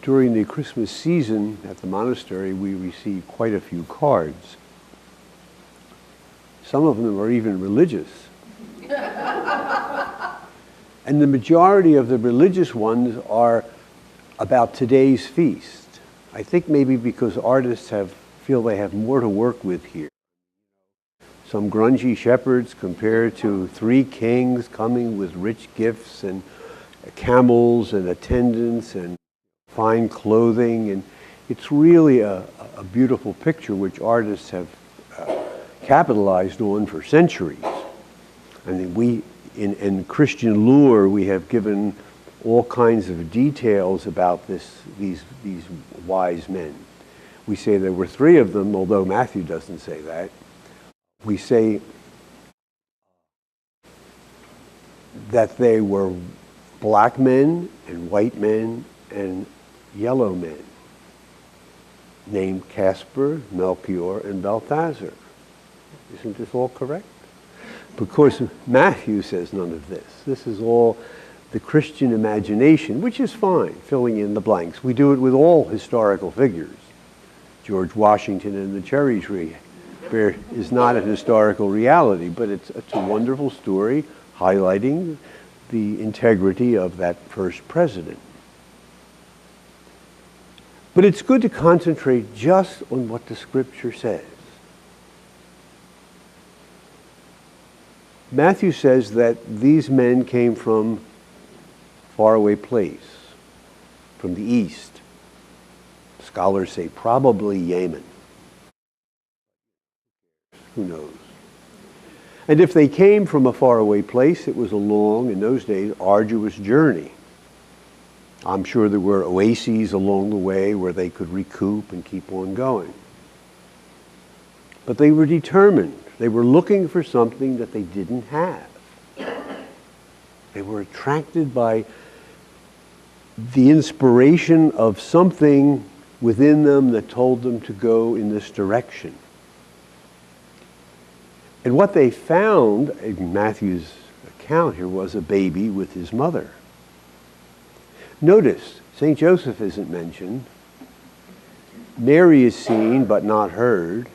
during the Christmas season at the monastery, we receive quite a few cards. Some of them are even religious. And the majority of the religious ones are about today's feast. I think maybe because artists feel they have more to work with here. Some grungy shepherds compared to 3 kings coming with rich gifts and camels and attendants and fine clothing. And it's really a beautiful picture which artists have capitalized on for centuries. I mean, in Christian lore, we have given all kinds of details about these wise men. We say there were 3 of them, although Matthew doesn't say that. We say that they were black men and white men and yellow men, named Casper, Melchior, and Balthazar. Isn't this all correct? Of course, Matthew says none of this. This is all the Christian imagination, which is fine, filling in the blanks. We do it with all historical figures. George Washington and the cherry tree is not a historical reality, but it's a wonderful story highlighting the integrity of that first president. But it's good to concentrate just on what the scripture says. Matthew says that these men came from a faraway place, from the east. Scholars say probably Yemen. Who knows? And if they came from a faraway place, it was a long, in those days, arduous journey. I'm sure there were oases along the way where they could recoup and keep on going. But they were determined. They were looking for something that they didn't have. They were attracted by the inspiration of something within them that told them to go in this direction. And what they found, in Matthew's account here, was a baby with his mother. Notice, St. Joseph isn't mentioned. Mary is seen but not heard.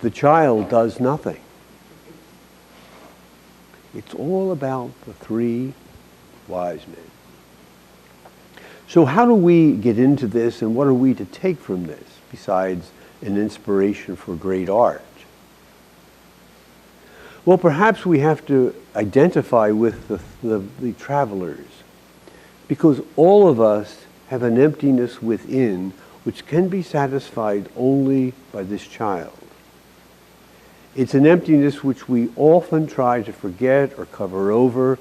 The child does nothing. It's all about the 3 wise men. So how do we get into this, and what are we to take from this, besides an inspiration for great art? Well, perhaps we have to identify with the travelers, because all of us have an emptiness within which can be satisfied only by this child. It's an emptiness which we often try to forget or cover over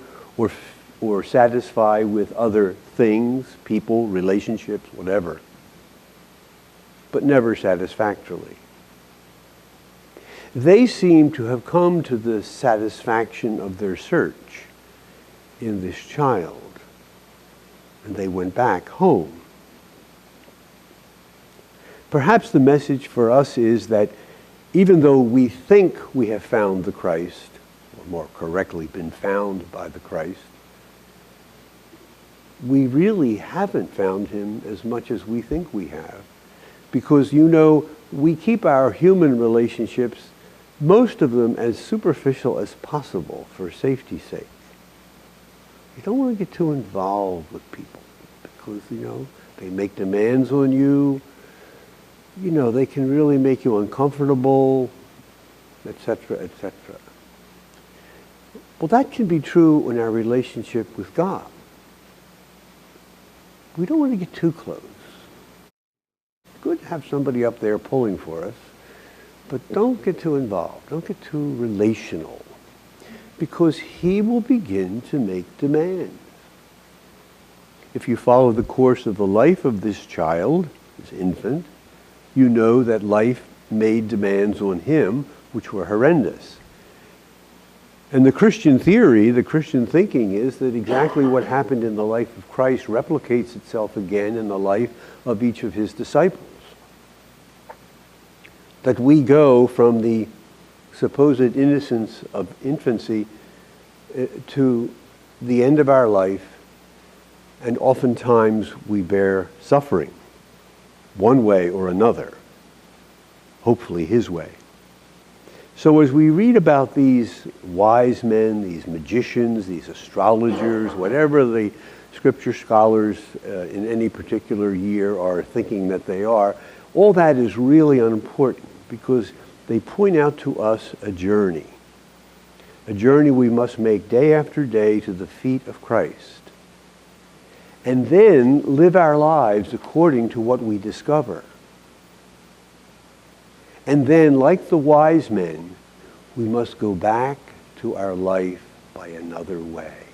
or satisfy with other things, people, relationships, whatever, but never satisfactorily. They seem to have come to the satisfaction of their search in this child, and they went back home. Perhaps the message for us is that even though we think we have found the Christ, or more correctly, been found by the Christ, we really haven't found him as much as we think we have. Because, we keep our human relationships, most of them as superficial as possible for safety's sake. You don't want to get too involved with people because, they make demands on you. They can really make you uncomfortable, etc., etc. Well, that can be true in our relationship with God. We don't want to get too close. It's good to have somebody up there pulling for us, but don't get too involved. Don't get too relational, because he will begin to make demands. If you follow the course of the life of this child, this infant, you know that life made demands on him which were horrendous. And the Christian theory, the Christian thinking is that exactly what happened in the life of Christ replicates itself again in the life of each of his disciples. That we go from the supposed innocence of infancy to the end of our life And oftentimes we bear suffering, one way or another, hopefully His way. So as we read about these wise men, these magicians, these astrologers, whatever the scripture scholars in any particular year are thinking that they are, all that is really unimportant because they point out to us a journey we must make day after day to the feet of Christ, and then live our lives according to what we discover. And then, like the wise men, we must go back to our life by another way.